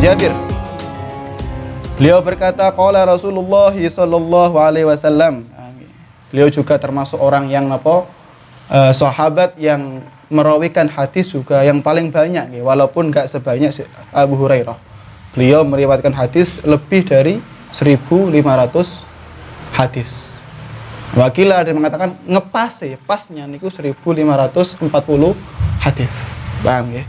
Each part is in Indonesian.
Jabir. Beliau berkata, qala Rasulullah sallallahu alaihi wasallam. Beliau juga termasuk orang yang sahabat yang merawikan hadis juga yang paling banyak, walaupun enggak sebanyak Abu Hurairah. Beliau meriwayatkan hadis lebih dari 1.500 hadis. Wakil ada yang mengatakan pasnya niku 1.540 hadis. Paham ya?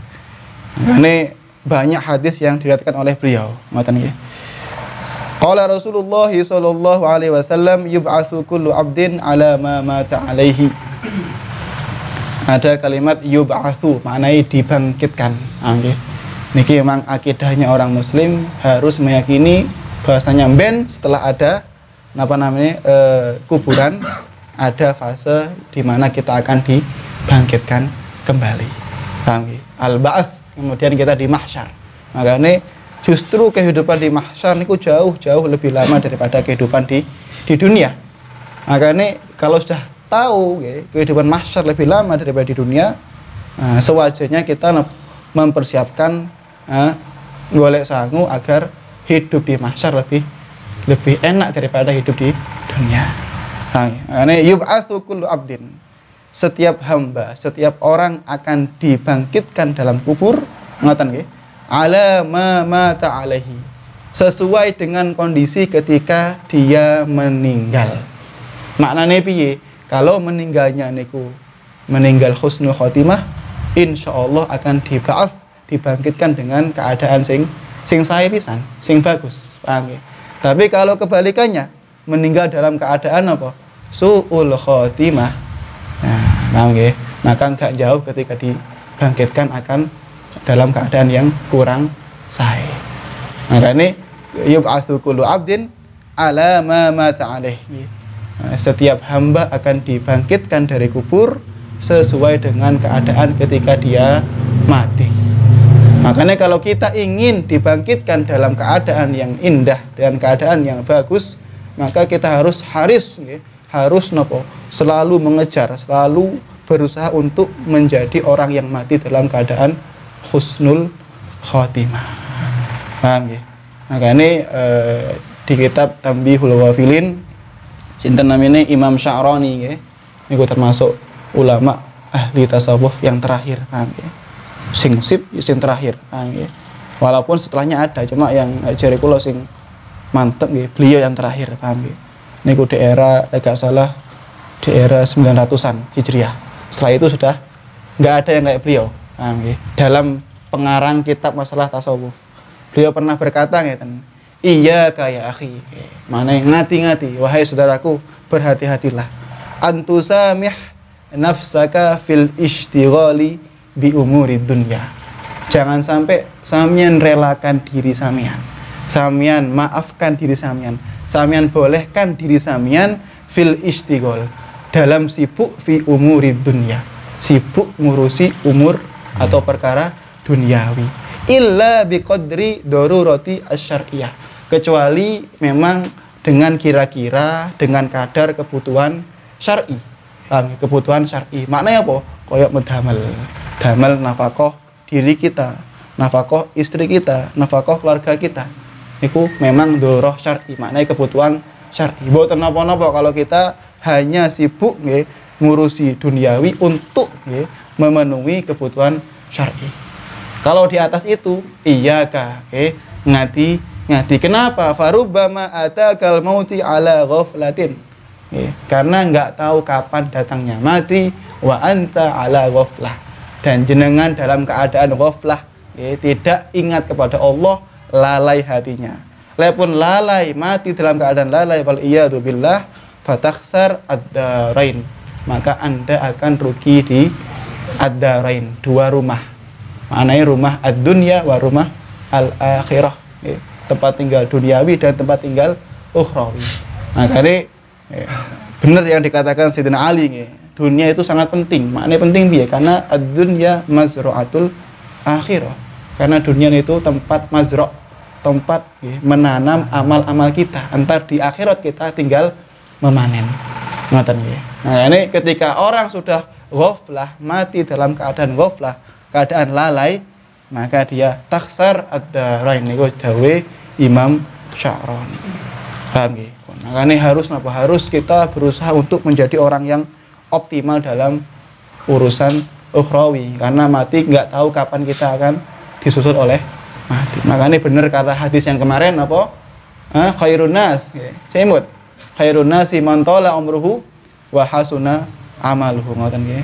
Ini banyak hadis yang diriwayatkan oleh beliau. Ngoten nggih. Qala Rasulullah sallallahu alaihi wasallam yub'atsu kullu 'abdin 'ala ma mata 'alaihi. Ada kalimat yub'atsu, maknanya dibangkitkan. Nggih. Niki memang akidahnya orang muslim harus meyakini bahwasanya setelah ada kuburan ada fase di mana kita akan dibangkitkan kembali. Paham nggih? Al-ba'ats, kemudian kita di mahsyar. Makanya justru kehidupan di mahsyar niku jauh lebih lama daripada kehidupan di dunia. Makanya kalau sudah tahu kehidupan mahsyar lebih lama daripada di dunia, sewajarnya kita mempersiapkan golek sangu agar hidup di mahsyar lebih enak daripada hidup di dunia. Makanya yub'atsu kullu 'abdin, setiap hamba, setiap orang akan dibangkitkan dalam kubur, ngoten nggih, ala ma mata alaihi, sesuai dengan kondisi ketika dia meninggal. Maknane piye? Kalau meninggalnya niku meninggal husnul khotimah, insyaallah akan dibangkitkan dengan keadaan sing sae pisan, sing bagus. Paham nggih? Tapi kalau kebalikannya, meninggal dalam keadaan su'ul khotimah, paham nggih? Maka enggak jauh ketika dibangkitkan akan dalam keadaan yang kurang sae. Makanya yub'atsu kullu 'abdin 'ala ma mata 'alaihi. Setiap hamba akan dibangkitkan dari kubur sesuai dengan keadaan ketika dia mati. Makanya kalau kita ingin dibangkitkan dalam keadaan yang indah dan keadaan yang bagus, maka kita harus selalu mengejar, selalu berusaha untuk menjadi orang yang mati dalam keadaan husnul khotimah. Paham nggih? Makanya di kitab Tanbihul Ghafilin sinten namine Imam Sya'rani nggih. Niku termasuk ulama ahli tasawuf yang terakhir, paham nggih? Sing terakhir, paham nggih? Walaupun setelahnya ada, cuma yang jare kula sing mantep nggih, beliau yang terakhir, paham nggih? Niku di era enggak salah di era 900-an Hijriah. Setelah itu sudah enggak ada yang kayak beliau. Paham nggih? Dalam pengarang kitab masalah tasawuf, beliau pernah berkata ngeten, "Iya ya akhi." Mane ngati-ngati, wahai saudaraku, berhati-hatilah. Antusamih nafsaka fil ishtighali bi umuri dunya. Jangan sampai sampean relakan diri sampean. Sampean maafkan diri sampean. Sampean bolehkan diri sampean fil ishtighal, dalam sibuk fi umuri dunya. Sibuk ngurusi umur atau perkara duniawi. Illa biqadri darurati asyariyah, kecuali memang dengan kira-kira, dengan kadar kebutuhan syar'i. Kebutuhan syar'i. Maknanya apa? Koyok damel nafkah diri kita, nafkah istri kita, nafkah keluarga kita. Itu memang doroh syar'i, maknanya kebutuhan syar'i. Mboten napa-napa kalau kita hanya sibuk ngurusi duniawi untuk memenuhi kebutuhan syar'i. Kalau di atas itu, ngati. Kenapa? Farubbama atakal mauti ala ghaflatin. Karena enggak tahu kapan datangnya mati, wa anta ala ghaflah. Dan jenengan dalam keadaan ghaflah, tidak ingat kepada Allah, lalai hatinya. Lepun lalai, mati dalam keadaan lalai, wal iyadu billah, fatakhsar ad-darain. Maka Anda akan rugi di ad-darain, dua rumah. Maknanya rumah ad-dunya wa rumah al-akhirah. Tempat tinggal duniawi dan tempat tinggal ukhrawi. Makanya benar yang dikatakan Sayyidina Ali, dunia itu sangat penting. Maknanya penting biar karena ad-dunya mazra'atul akhirah. Karena dunia itu tempat mazra', tempat menanam amal-amal kita. Antar di akhirat kita tinggal memanen. Ngoten nggih. Nah, ini ketika orang sudah ghaflah, mati dalam keadaan ghaflah, keadaan lalai, maka dia taksar ad-darain niku dawe Imam Sya'rani. Paham nggih? Makanya harus kita berusaha untuk menjadi orang yang optimal dalam urusan ukhrawi, karena mati nggak tahu kapan kita akan disusul oleh mati. Makanya benar kata hadis yang kemarin apa? Khairun nas, semut. Khairun nasi man tala umruhu wa hasuna amaluhu. Ngoten nggih.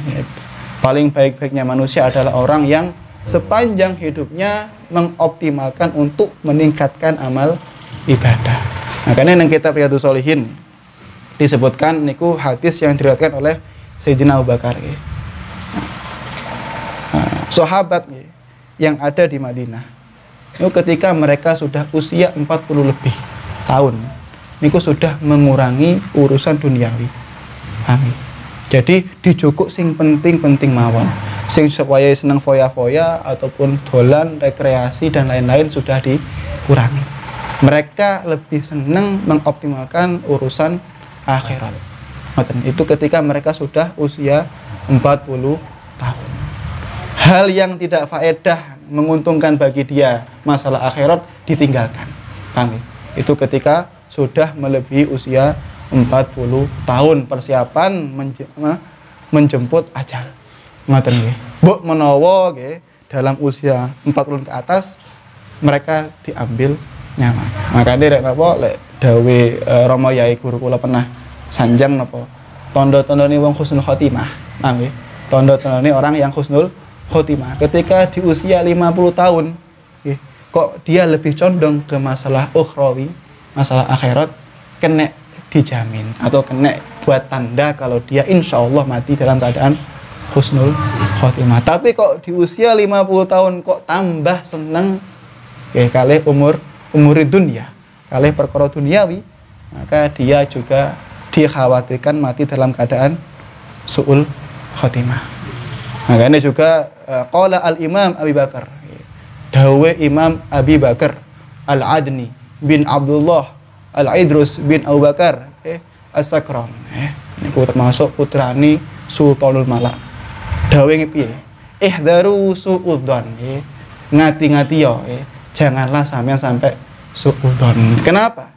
Paling baik-baiknya manusia adalah orang yang sepanjang hidupnya mengoptimalkan untuk meningkatkan amal ibadah. Makanya yang kita Riyadhus Shalihin disebutkan niku hadis yang diriwayatkan oleh Sayyidina Abu Bakar. Sahabat yang ada di Madinah itu ketika mereka sudah usia 40 lebih tahun niku sudah mengurangi urusan duniawi. Amin. Jadi dijukuk sing penting-penting mawon. Sing supaya seneng foya-foya ataupun dolan, rekreasi dan lain-lain sudah dikurangi. Mereka lebih senang mengoptimalkan urusan akhirat. Itu ketika mereka sudah usia 40 tahun. Hal yang tidak faedah, menguntungkan bagi dia masalah akhirat ditinggalkan. Itu ketika sudah melebihi usia 40 tahun, persiapan menjemput ajal. Mbok menawa dalam usia 40 ke atas mereka diambil nyaman. Makanya lek dawe Rama Yai guru kula pernah sanjang napa tondo-tondone wong husnul khotimah. Nggih. Tondo-tondone orang yang husnul khotimah. Ketika di usia 50 tahun nggih, kok dia lebih condong ke masalah ukhrawi, masalah akhirat, kena dijamin atau kena buat tanda kalau dia insyaallah mati dalam keadaan husnul khotimah. Tapi kok di usia 50 tahun kok tambah seneng kalih umur dunia, kalih perkara duniawi, maka dia juga dikhawatirkan mati dalam keadaan su'ul khotimah. Maka ini juga qala al-Imam Abi Bakar, dawe Imam Abi Bakar Al-Adni bin Abdullah Al-Idrus bin Abu Bakar As-Sakran, ini termasuk putrani Sultanul Malak. Dawe piye? Ihdaru su'udzon, ngati-ngati yo, janganlah sampai su'udzon. Kenapa?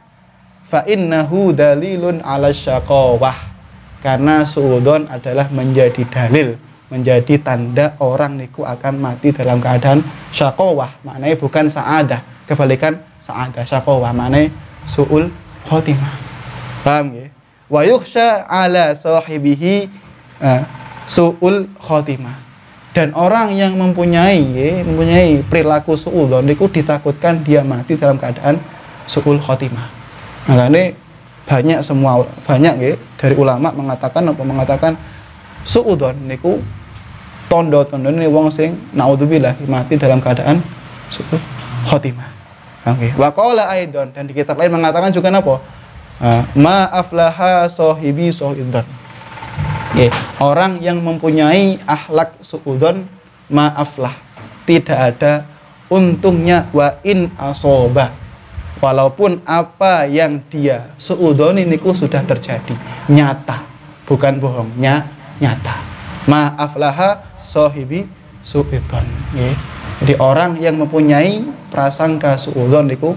Fa innahu dalilun 'ala syaqawah. Karena su'udzon adalah menjadi dalil, menjadi tanda orang niku akan mati dalam keadaan syaqawah. Maknanya bukan sa'adah, kebalikan sa'adah. Syaqawah maknanya su'ul khotimah. Paham nggih? Wa yukhsha 'ala sahibihi su'ul khotimah. Dan orang yang mempunyai perilaku su'udzon itu ditakutkan dia mati dalam keadaan su'ul khotimah. Makanya banyak dari ulama mengatakan su'udzon niku tondo-tondone wong sing naudzubillah mati dalam keadaan su'ul khotimah. Wa qala aidon, dan di kitab lain mengatakan juga napa? Ma aflaha sahibi su'udzon. Orang yang mempunyai akhlak su'udzon ma'aflah, tidak ada untungnya wa in asoba, walaupun apa yang dia su'udzon ini sudah terjadi nyata, bukan bohong, nyata. Ma'aflaha sahibi su'udzon. Jadi orang yang mempunyai prasangka su'udzon itu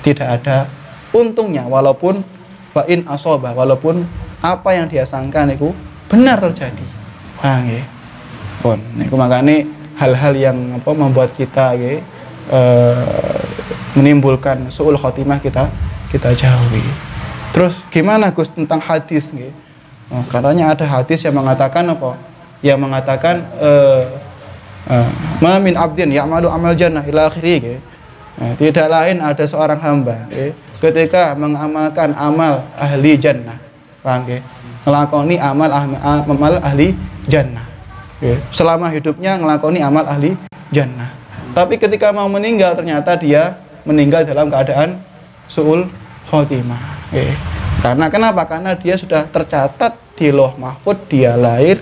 tidak ada untungnya, walaupun wa in asoba, walaupun apa yang dia sangka niku benar terjadi. Nggih. Pun niku makane hal-hal yang membuat kita menimbulkan su'ul khotimah kita jauhi. Terus gimana Gus tentang hadis nggih? Katanya ada hadis yang mengatakan apa? Yang mengatakan ma min abdin ya'malu amal jannah ila akhirih. Tidak lain ada seorang hamba ketika mengamalkan amal ahli jannah. Paham nggih? Ngelakoni amal ahli jannah. Selama hidupnya ngelakoni amal ahli jannah. Tapi ketika mau meninggal ternyata dia meninggal dalam keadaan su'ul khotimah. Karena kenapa? Karena dia sudah tercatat di Lauh Mahfud dia lahir,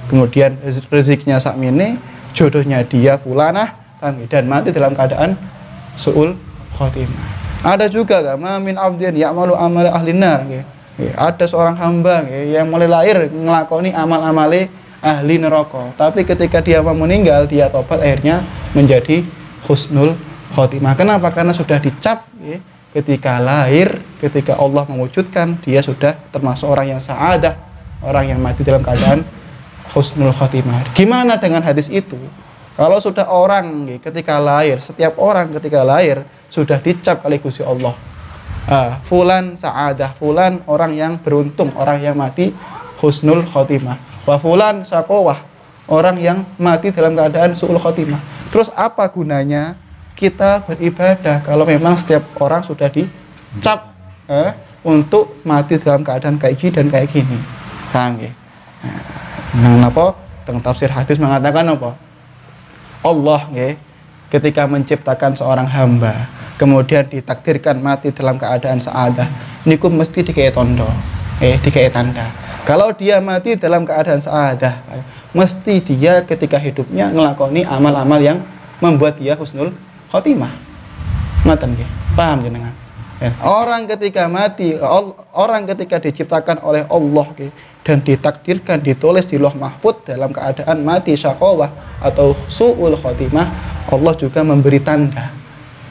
kemudian rezekinya sakmene, jodohnya dia fulanah, dan mati dalam keadaan su'ul khotimah. Ada juga kama min abdin ya'malu amal ahli nar. Ada seorang hamba yang mulai lahir ngelakoni amal-amale ahli neraka. Tapi ketika dia mau meninggal, dia tobat akhirnya menjadi husnul khotimah. Kenapa? Karena sudah dicap ya, ketika lahir, ketika Allah mewujudkan, dia sudah termasuk orang yang sa'adah, orang yang mati dalam keadaan husnul khotimah. Gimana dengan hadis itu? Kalau sudah orang ketika lahir, setiap orang ketika lahir sudah dicap oleh Gusti Allah, fulan sa'adah, fulan orang yang beruntung, orang yang mati husnul khotimah, wa fulan saqawah, orang yang mati dalam keadaan su'ul khotimah. Terus apa gunanya kita beribadah kalau memang setiap orang sudah dicap untuk mati dalam keadaan kayak gini dan kayak gini? Paham ya? Nah, apa? Tentang tafsir hadis mengatakan apa? Allah ya, ketika menciptakan seorang hamba, kemudian ditakdirkan mati dalam keadaan sa'adah, niku mesti dikei tondo, dikei tanda. Kalau dia mati dalam keadaan sa'adah, mesti dia ketika hidupnya ngelakoni amal-amal yang membuat dia husnul khotimah. Ngoten nggih. Paham jenengan? Orang ketika mati, orang ketika diciptakan oleh Allah dan ditakdirkan, ditulis di Lauh Mahfuz dalam keadaan mati syaqawah atau su'ul khotimah, Allah juga memberi tanda.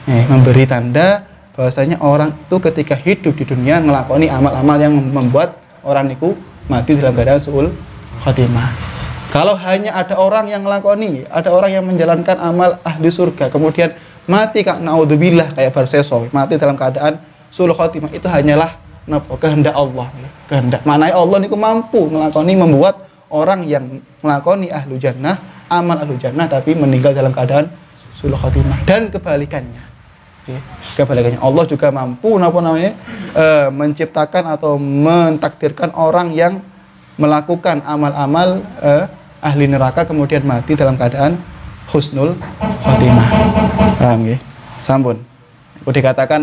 Memberi tanda bahwasanya orang itu ketika hidup di dunia ngelakoni amal-amal yang membuat orang itu mati dalam keadaan su'ul khotimah. Kalau hanya ada orang yang ngelakoni, ada orang yang menjalankan amal ahli surga, kemudian mati naudzubillah kayak Barseso, mati dalam keadaan su'ul khotimah, itu hanyalah kehendak Allah. Kehendak. Maknanya Allah niku mampu ngelakoni, membuat orang yang ngelakoni ahlu jannah, amal ahlu jannah, tapi meninggal dalam keadaan su'ul khotimah. Dan kebalikannya. Kebalikannya, Allah juga mampu menciptakan atau mentakdirkan orang yang melakukan amal-amal ahli neraka kemudian mati dalam keadaan husnul khotimah. Paham nggih? Sampun. Dikatakan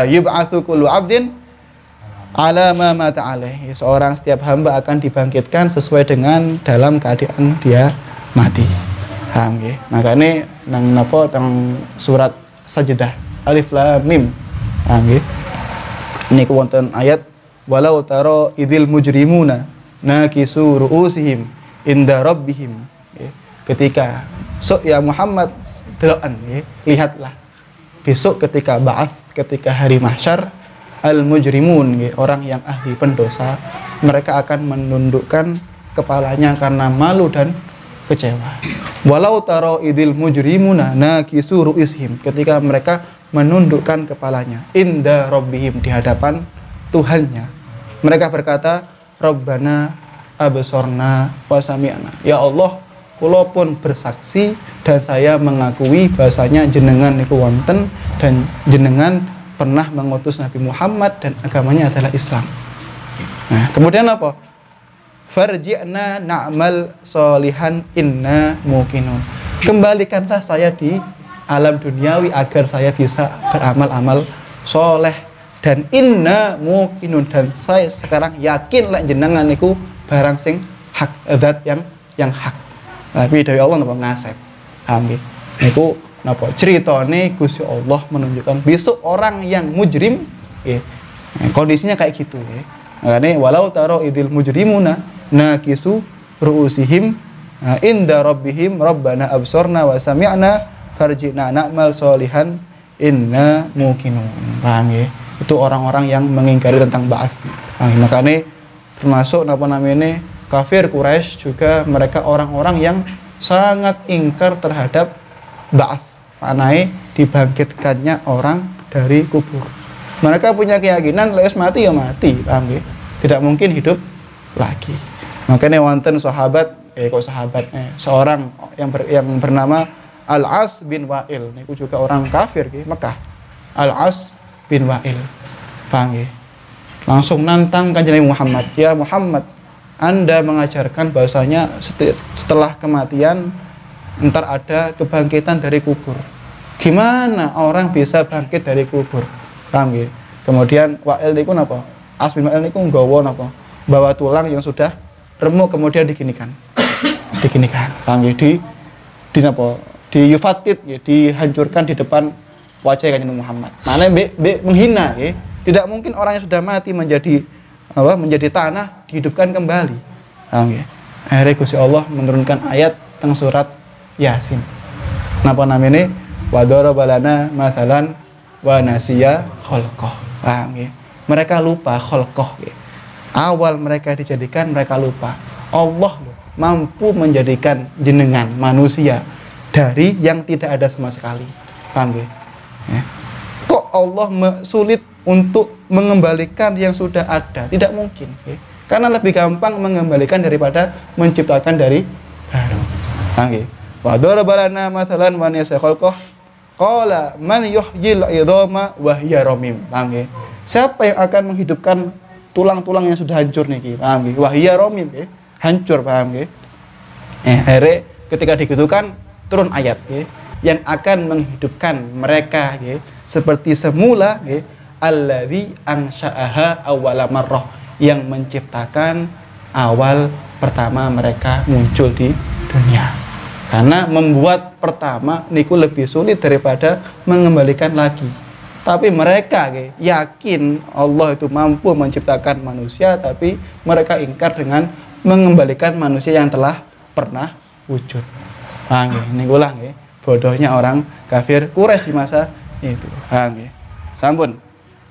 yub'atsu kullu 'abdin ala ma mata alaih. Seorang setiap hamba akan dibangkitkan sesuai dengan dalam keadaan dia mati. Paham nggih? Makane nang napa teng surat Sajdah Alif Lam Mim. Paham nggih? Niku wonten ayat walau taro idil mujrimuna nakisu ru'usihim inda rabbihim. Ketika ya Muhammad delokan lihatlah besok ketika ba'ats, ketika hari mahsyar, al-mujrimun, orang yang ahli pendosa, mereka akan menundukkan kepalanya karena malu dan kecewa. Walau taro idil mujrimuna nakisu ru'ishim, ketika mereka menundukkan kepalanya inda rabbihim, di hadapan Tuhannya, mereka berkata Rabbana absorna wa sami'na, ya Allah, kula pun bersaksi dan saya mengakui bahasanya jenengan niku wonten dan jenengan pernah mengutus Nabi Muhammad dan agamanya adalah Islam. Nah, kemudian apa? Farji'na na'mal solihan inna muqinun. Kembalikanlah saya di alam duniawi agar saya bisa beramal-amal soleh, dan inna muqinun, dan saya sekarang yakin lah jenengan niku barang sing hak, zat yang hak. Tapi dari Allah napa ngasep. Amin. Niku napa ceritane Gusti Allah menunjukkan besok orang yang mujrim kondisinya kayak gitu ya. Makanya walau taro idil mujrimuna nakisu ru'usihim inda rabbihim rabbana absorna wa sami'na farji'na na'mal solihan inna muqinun. Paham ya? Itu orang-orang yang mengingkari tentang ba'ats. Makanya termasuk napa namanya kafir Quraisy juga, mereka orang-orang yang sangat ingkar terhadap ba'ats, maknanya dibangkitkannya orang dari kubur. Mereka punya keyakinan lepas mati ya mati, paham ya? Tidak mungkin hidup lagi. Makanya wonten sahabat, seorang yang bernama Al-As bin Wa'il, niku juga orang kafir di Mekah. Al-As bin Wa'il, paham ya? Langsung nantang Kanjeng Nabi Muhammad, ya Muhammad, Anda mengajarkan bahwasanya setelah kematian ntar ada kebangkitan dari kubur. Gimana orang bisa bangkit dari kubur? Paham ya? Kemudian Wa'il niku napa? As bin Wa'il niku nggawa napa? Bawa tulang yang sudah remuk kemudian diginikan. Paham ya? Di napa? Di yufatit ya, dihancurkan di depan wajah Kanjeng Muhammad. Maknanya menghina ya. Tidak mungkin orang yang sudah mati menjadi tanah dihidupkan kembali. Paham ya? Akhirnya Gusti Allah menurunkan ayat teng surat Yasin. Napa namanya? Wa daraba lana mathalan wa nasiya khalqah. Paham nggih? Mereka lupa khalqah nggih. Awal mereka dijadikan mereka lupa. Allah mampu menjadikan jenengan manusia dari yang tidak ada sama sekali. Paham nggih? Ya. Kok Allah sulit untuk mengembalikan yang sudah ada? Tidak mungkin. Ya. Karena lebih gampang mengembalikan daripada menciptakan dari baru. Paham nggih? Wa daraba lana mathalan wa nasiya khalqah. Qala man yuhyil 'idhama wa hiya ramim. Paham nggih? Siapa yang akan menghidupkan tulang-tulang yang sudah hancur niki? Paham nggih? Wa hiya ramim, nggih. Hancur, paham nggih? Akhirnya ketika digitukan turun ayat nggih, yang akan menghidupkan mereka nggih seperti semula nggih, allazi ansha'aha awwala marrah, yang menciptakan awal pertama mereka muncul di dunia. Karena membuat pertama niku lebih sulit daripada mengembalikan lagi. Tapi mereka yakin Allah itu mampu menciptakan manusia, tapi mereka ingkar dengan mengembalikan manusia yang telah pernah wujud. Nah, ini ulang bodohnya orang kafir Quraisy di masa itu. Sampun.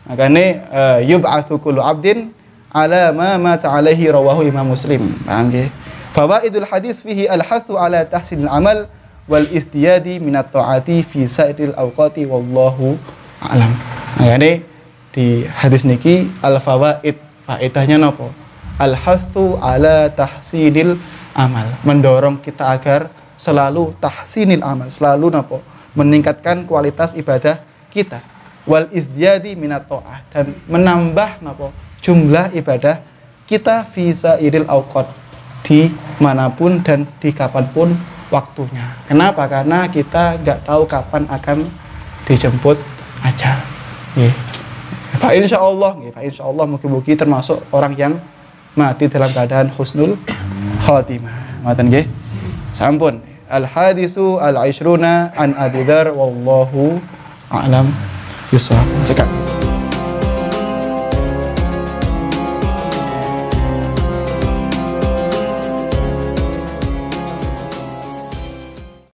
Makanya yub'atsu kullu 'abdin ala ma mata alaihi rawahu Imam Muslim. Fawaidul hadis fihi al-hathu ala tahsinil amal wal istiyadi minat ta'ati fi sa'iril awqati wallahu a'lam. Makanya di hadis niki al-fawaid, faedahnya napa? Al-hathu ala tahsinil amal, mendorong kita agar selalu tahsinil amal, selalu napa? Meningkatkan kualitas ibadah kita. Wal izdiyadi minat ta'ah, dan menambah napa? Jumlah ibadah kita fi sa'iril awqat, di manapun dan di kapanpun waktunya. Kenapa? Karena kita nggak tahu kapan akan dijemput ajal. Fa insyaallah mugi-mugi termasuk orang yang mati dalam keadaan husnul khatimah. Ngoten nggih. Sampun. Al hadisu al 'ishruna an Abi Dzar wallahu a'lam bishawab. Cekak.